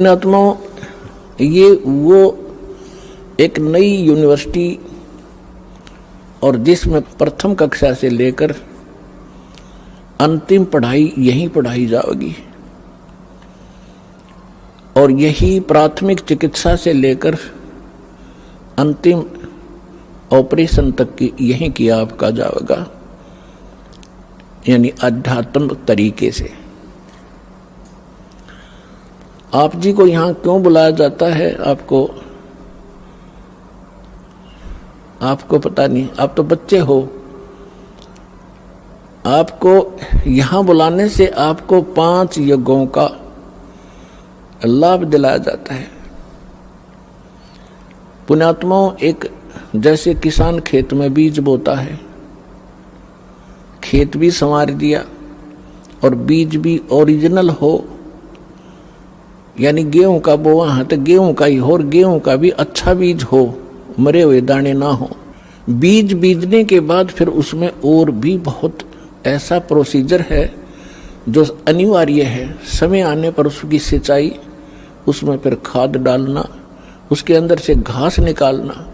पुण्यात्माओं, ये वो एक नई यूनिवर्सिटी और जिसमें प्रथम कक्षा से लेकर अंतिम पढ़ाई यहीं पढ़ाई जाएगी और यही प्राथमिक चिकित्सा से लेकर अंतिम ऑपरेशन तक की यहीं किया आपका जाएगा, यानी आध्यात्मिक तरीके से। आप जी को यहाँ क्यों बुलाया जाता है आपको पता नहीं, आप तो बच्चे हो। आपको यहाँ बुलाने से आपको 5 यज्ञों का लाभ दिलाया जाता है। पुण्यात्माओं, एक जैसे किसान खेत में बीज बोता है, खेत भी संवार दिया और बीज भी ओरिजिनल हो, यानी गेहूं का बोआ है तो गेहूं का ही हो और गेहूं का भी अच्छा बीज हो, मरे हुए दाने ना हो। बीज बीजने के बाद फिर उसमें और भी बहुत ऐसा प्रोसीजर है जो अनिवार्य है। समय आने पर उसकी सिंचाई, उसमें फिर खाद डालना, उसके अंदर से घास निकालना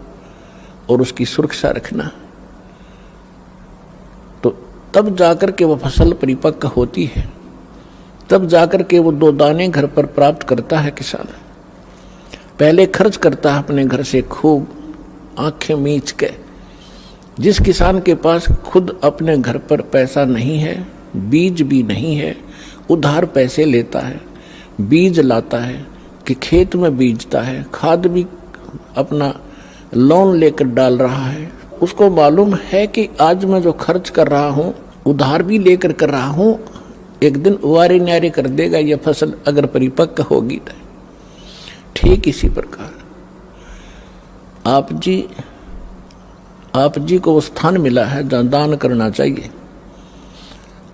और उसकी सुरक्षा रखना, तो तब जाकर के वह फसल परिपक्व होती है, तब जाकर के वो 2 दाने घर पर प्राप्त करता है किसान। पहले खर्च करता है अपने घर से खूब आंखें मीच के। जिस किसान के पास खुद अपने घर पर पैसा नहीं है, बीज भी नहीं है, उधार पैसे लेता है, बीज लाता है कि खेत में बीजता है, खाद भी अपना लोन लेकर डाल रहा है। उसको मालूम है कि आज मैं जो खर्च कर रहा हूँ, उधार भी लेकर कर रहा हूँ, एक दिन वारे न्यारे कर देगा यह फसल अगर परिपक्व होगी तो। ठीक इसी प्रकार आप जी को वो स्थान मिला है जहाँ दान करना चाहिए।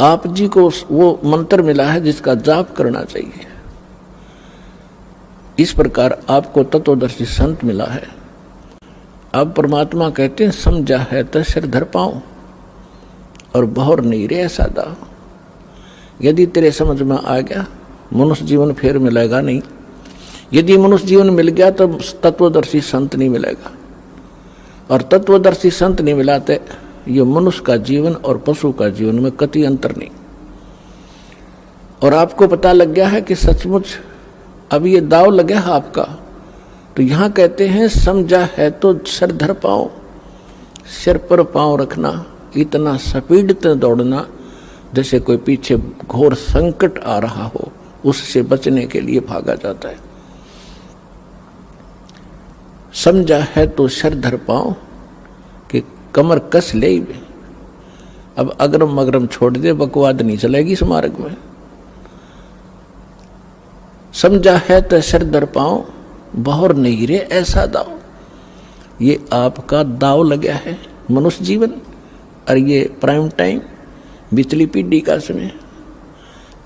आप जी को वो मंत्र मिला है जिसका जाप करना चाहिए। इस प्रकार आपको तत्वदर्शी संत मिला है। अब परमात्मा कहते हैं, समझा है तो सिर धर पाऊं और बहुर नहीं रे ऐसा दाओ। यदि तेरे समझ में आ गया, मनुष्य जीवन फिर मिलेगा नहीं। यदि मनुष्य जीवन मिल गया तो तत्वदर्शी संत नहीं मिलेगा, और तत्वदर्शी संत नहीं मिला तो ये मनुष्य का जीवन और पशु का जीवन में कति अंतर नहीं। और आपको पता लग गया है कि सचमुच अब ये दाव लगे है आपका, तो यहाँ कहते हैं समझा है तो सिर धर पाओ, सिर पर पाँव रखना, इतना स्पीड से दौड़ना जैसे कोई पीछे घोर संकट आ रहा हो, उससे बचने के लिए भागा जाता है। समझा है तो सिर धर पाओ कि कमर कस ले। अब अगरम मगरम छोड़ दे, बकवाद नहीं चलेगी इस मार्ग में। समझा है तो सिर धर पाओ, बहुर नहीं रे ऐसा दाव। ये आपका दाव लगा है मनुष्य जीवन, और ये प्राइम टाइम बिचली पीढ़ी का समय।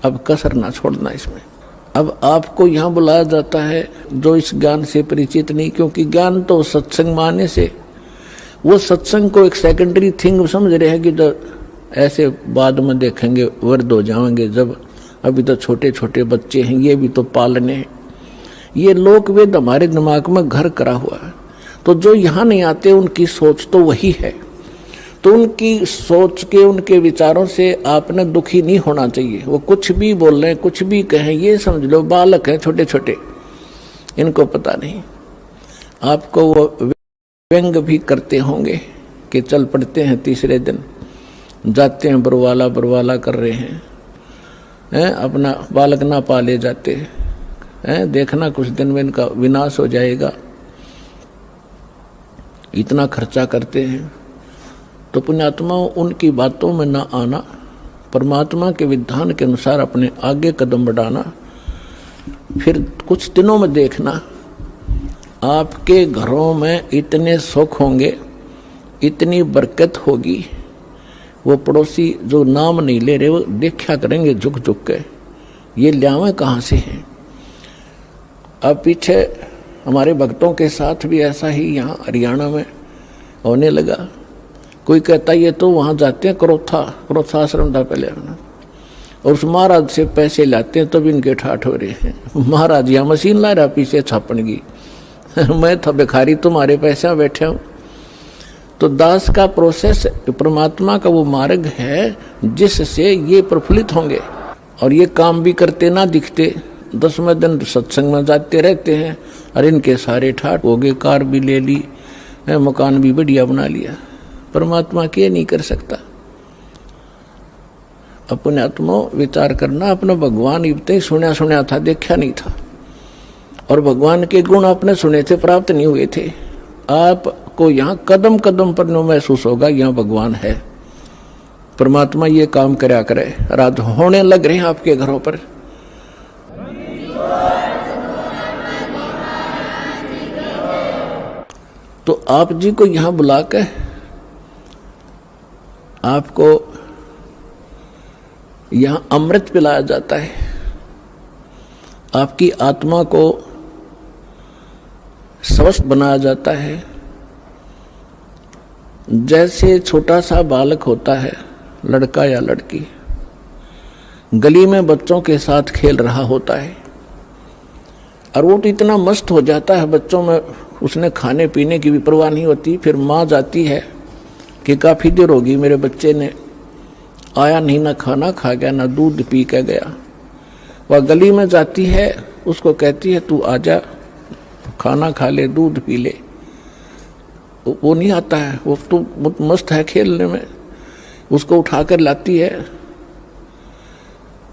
अब कसर ना छोड़ना इसमें। अब आपको यहाँ बुलाया जाता है जो इस ज्ञान से परिचित नहीं, क्योंकि ज्ञान तो सत्संग माने से, वो सत्संग को एक सेकेंडरी थिंग समझ रहे हैं कि जो ऐसे बाद में देखेंगे, वर्द हो जाएंगे, जब अभी तो छोटे छोटे बच्चे हैं, ये भी तो पालने हैं। ये लोक वेद हमारे दिमाग में घर करा हुआ है। तो जो यहाँ नहीं आते उनकी सोच तो वही है। तो उनकी सोच के, उनके विचारों से आपने दुखी नहीं होना चाहिए। वो कुछ भी बोल रहे हैं, कुछ भी कहें, ये समझ लो बालक हैं छोटे छोटे, इनको पता नहीं। आपको वो व्यंग भी करते होंगे कि चल पड़ते हैं, तीसरे दिन जाते हैं, बरवाला कर रहे हैं, अपना बालक ना पाले जाते हैं, देखना कुछ दिन में इनका विनाश हो जाएगा, इतना खर्चा करते हैं। तो पुण्यात्माओं, उनकी बातों में न आना, परमात्मा के विधान के अनुसार अपने आगे कदम बढ़ाना। फिर कुछ दिनों में देखना आपके घरों में इतने सुख होंगे, इतनी बरकत होगी, वो पड़ोसी जो नाम नहीं ले रहे वो देखा करेंगे झुक झुक के, ये ल्यावें कहाँ से हैं। अब पीछे हमारे भक्तों के साथ भी ऐसा ही यहाँ हरियाणा में होने लगा। कोई कहता ये तो वहाँ जाते हैं क्रोथा आश्रम था पहले, और उस महाराज से पैसे लाते हैं तब इनके ठाठ हो रहे हैं। महाराज यहाँ मशीन ला रहा पीछे छापन की, मैं था भिखारी तुम्हारे पैसे बैठा हूँ। तो दास का प्रोसेस परमात्मा का वो मार्ग है जिससे ये प्रफुल्लित होंगे और ये काम भी करते ना दिखते, 10वें दिन सत्संग में जाते रहते हैं और इनके सारे ठाठ हो गए, कार भी ले ली, मकान भी बढ़िया बना लिया। परमात्मा के नहीं कर सकता। अपने आत्मा विचार करना, अपना भगवान इतने सुना सुना था, देखा नहीं था, और भगवान के गुण आपने सुने थे, प्राप्त नहीं हुए थे। आपको यहाँ कदम कदम पर नो महसूस होगा यहाँ भगवान है। परमात्मा ये काम करया करे, रात होने लग रहे हैं आपके घरों पर। तो आप जी को यहाँ बुलाकर आपको यहाँ अमृत पिलाया जाता है, आपकी आत्मा को स्वस्थ बनाया जाता है। जैसे छोटा सा बालक होता है, लड़का या लड़की, गली में बच्चों के साथ खेल रहा होता है और वो तो इतना मस्त हो जाता है बच्चों में, उसने खाने पीने की भी परवाह नहीं होती। फिर माँ जाती है कि काफ़ी देर होगी मेरे बच्चे ने आया नहीं, ना खाना खा गया ना दूध पी के गया। वह गली में जाती है, उसको कहती है तू आजा, खाना खा ले, दूध पी ले। वो नहीं आता है, वो तो मस्त है खेलने में। उसको उठाकर लाती है,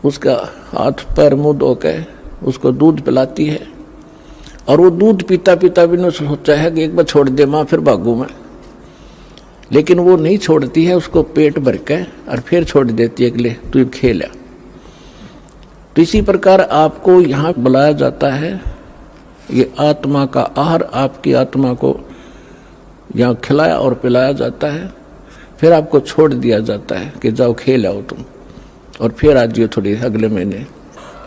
उसका हाथ पैर मुंह धो के उसको दूध पिलाती है और वो दूध पीता पीता भी नहीं सोचा है कि एक बार छोड़ दे माँ, फिर भागू मैं। लेकिन वो नहीं छोड़ती है, उसको पेट भर के और फिर छोड़ देती है कि ले तू खेल। तो इसी प्रकार आपको यहाँ बुलाया जाता है, ये आत्मा का आहार आपकी आत्मा को यहाँ खिलाया और पिलाया जाता है। फिर आपको छोड़ दिया जाता है कि जाओ खेल आओ तुम, और फिर आ जाइए थोड़ी अगले महीने।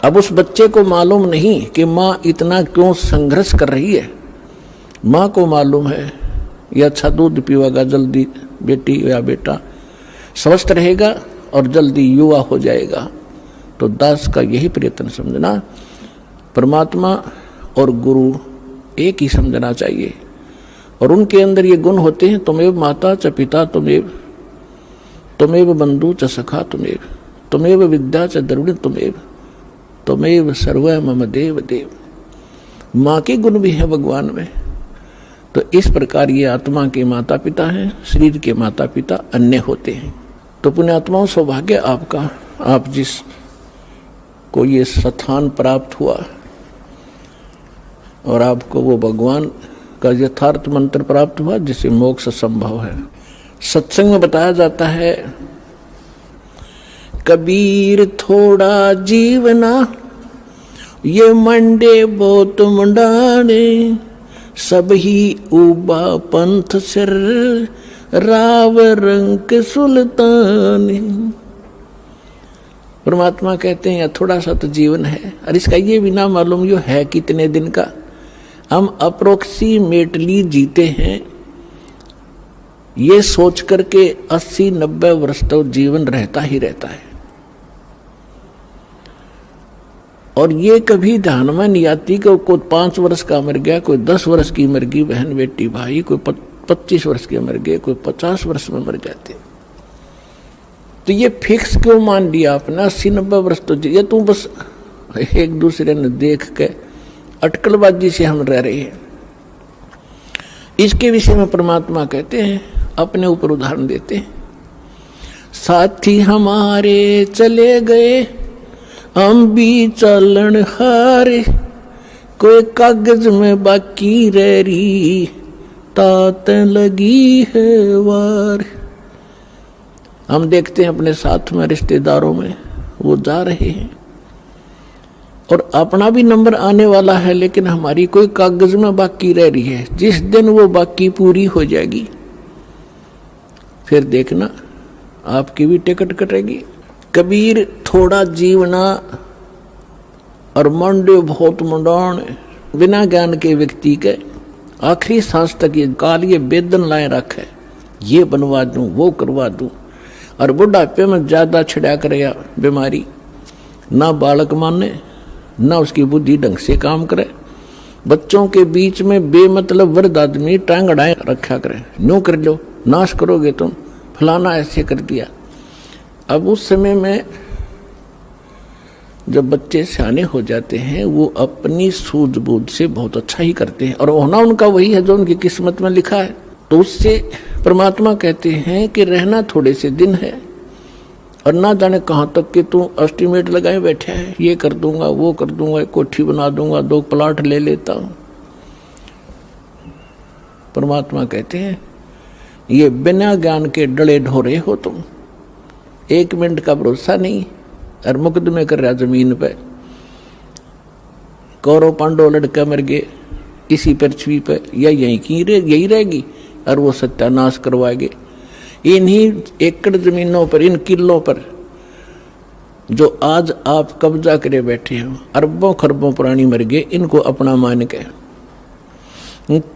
अब उस बच्चे को मालूम नहीं कि माँ इतना क्यों संघर्ष कर रही है। माँ को मालूम है ये अच्छा दूध पीवेगा, जल्दी बेटी या बेटा स्वस्थ रहेगा और जल्दी युवा हो जाएगा। तो दास का यही प्रयत्न समझना, परमात्मा और गुरु एक ही समझना चाहिए। और उनके अंदर ये गुण होते हैं, तुमेव माता च पिता तुमेव बंधु च सखा तुमेव विद्या च द्रविण तुमेव सर्व मम देव देव। माँ के गुण भी है भगवान में। तो इस प्रकार ये आत्मा के माता पिता हैं, शरीर के माता पिता अन्य होते हैं। तो पुण्यात्माओं, सौभाग्य आपका, आप जिस को ये स्थान प्राप्त हुआ और आपको वो भगवान का यथार्थ मंत्र प्राप्त हुआ जिससे मोक्ष संभव है। सत्संग में बताया जाता है, कबीर थोड़ा जीवना ये मंडे बहुत मंडाने, सब ही उबा पंथ सिर राव रंग सुल्तानी। परमात्मा कहते हैं थोड़ा सा तो जीवन है और इसका ये भी ना मालूम यो है कितने दिन का। हम अप्रोक्सीमेटली जीते हैं ये सोच करके 80-90 वर्ष तक जीवन रहता ही रहता है, और ये कभी ध्यान में नहीं आती कि कोई 5 वर्ष का मर गया, कोई 10 वर्ष की मर गई बहन बेटी भाई, कोई 25 वर्ष के मर गए, कोई 50 वर्ष में मर जाते। तो ये फिक्स क्यों मान लिया आपने 80-90 वर्ष? तो ये तू बस एक दूसरे ने देख के अटकलबाजी से हम रह रहे हैं। इसके विषय में परमात्मा कहते हैं, अपने ऊपर उदाहरण देते हैं, साथी हमारे चले गए हम भी चलन हारे, कोई कागज में बाकी रह रही तात लगी है वार। हम देखते हैं अपने साथ में रिश्तेदारों में वो जा रहे हैं और अपना भी नंबर आने वाला है, लेकिन हमारी कोई कागज में बाकी रह रही है। जिस दिन वो बाकी पूरी हो जाएगी फिर देखना आपकी भी टिकट कटेगी। कबीर थोड़ा जीवना और मंडे बहुत मंडान। बिना ज्ञान के व्यक्ति के आखिरी सांस तक ये काल ये बेदन लाए रखे, ये बनवा दूं वो करवा दूं, और बुढ़ापे में ज्यादा छिड़ा करेगा बीमारी ना बालक माने, ना उसकी बुद्धि ढंग से काम करे। बच्चों के बीच में बेमतलब वृद्ध आदमी टांग अड़ाए रखा करे, न्यू कर लो, नाश करोगे तुम, फलाना ऐसे कर दिया। अब उस समय में जब बच्चे सियाने हो जाते हैं वो अपनी सूझबूझ से बहुत अच्छा ही करते हैं, और होना उनका वही है जो उनकी किस्मत में लिखा है। तो उससे परमात्मा कहते हैं कि रहना थोड़े से दिन है, और ना जाने कहाँ तक कि तू एस्टिमेट लगाए बैठा है, ये कर दूंगा, वो कर दूंगा, एक कोठी बना दूंगा, 2 प्लाट ले लेता हूं। परमात्मा कहते हैं ये बिना ज्ञान के डले ढोरे हो तुम, 1 मिनट का भरोसा नहीं, और मुकदमे कर रहा जमीन पे। कौरव पांडव लड़का मर गए इसी पृथ्वी पे, या यही रहेगी, और वो सत्यानाश करवाएंगे। इन्हीं एकड़ जमीनों पर, इन किलों पर जो आज आप कब्जा करे बैठे हो, अरबों खरबों पुरानी मर गए, इनको अपना मान के।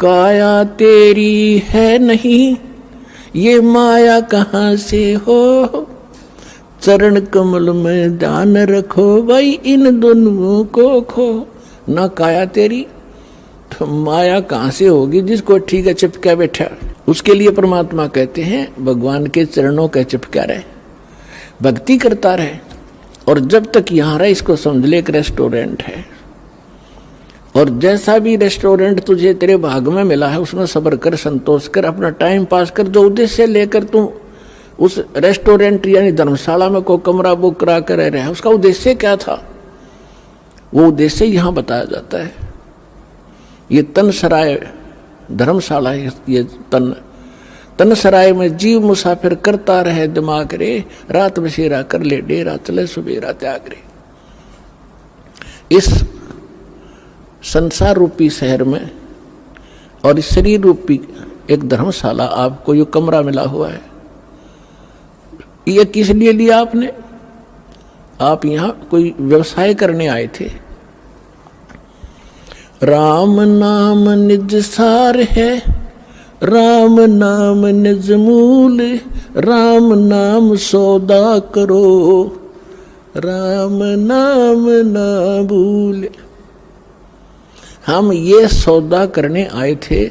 काया तेरी है नहीं, ये माया कहाँ से हो, चरण कमल में ध्यान रखो भाई, इन दोनों को खो। ना काया तेरी तो माया कहाँ से होगी, जिसको ठीक है चिपका बैठा। उसके लिए परमात्मा कहते हैं भगवान के चरणों का चिपका रहे, भक्ति करता रहे, और जब तक यहाँ रहे इसको समझ ले एक रेस्टोरेंट है, और जैसा भी रेस्टोरेंट तुझे तेरे भाग में मिला है उसमें सब्र कर, संतोष कर, अपना टाइम पास कर। जो उद्देश्य लेकर तू उस रेस्टोरेंट यानी धर्मशाला में कोई कमरा बुक करा कर रह रहा है, उसका उद्देश्य क्या था, वो उद्देश्य यहाँ बताया जाता है। ये तन सराय धर्मशाला है, ये तन सराय में जीव मुसाफिर करता रहे दिमाग रे, रात बसेरा कर ले डेरा, चले सुबेरा त्याग रे। इस संसार रूपी शहर में और इस शरीर रूपी एक धर्मशाला आपको ये कमरा मिला हुआ है। ये किस लिए लिया आपने? आप यहाँ कोई व्यवसाय करने आए थे। राम नाम निज सार है, राम नाम निज मूल, राम नाम सौदा करो, राम नाम ना भूल। हम ये सौदा करने आए थे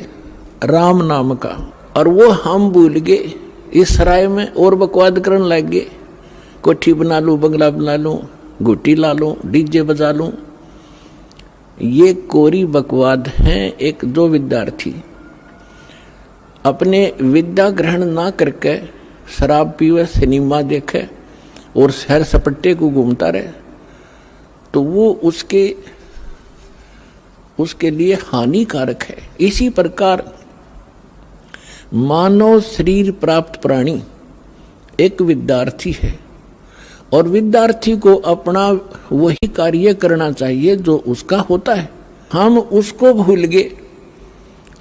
राम नाम का, और वो हम भूल गए इस सराय में और बकवाद करने लग गए। कोठी बना लूं, बंगला बना लूं, घुट्टी ला लूं, डीजे बजा लूं। ये कोरी बकवाद हैं। एक दो विद्यार्थी अपने विद्या ग्रहण ना करके शराब पीवे, सिनेमा देखे और सैर सपट्टे को घूमता रहे, तो वो उसके लिए हानिकारक है। इसी प्रकार मानव शरीर प्राप्त प्राणी एक विद्यार्थी है, और विद्यार्थी को अपना वही कार्य करना चाहिए जो उसका होता है। हम उसको भूल गए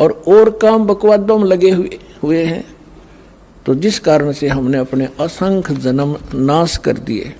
और काम बकवादों में लगे हुए हैं, तो जिस कारण से हमने अपने असंख्य जन्म नाश कर दिए।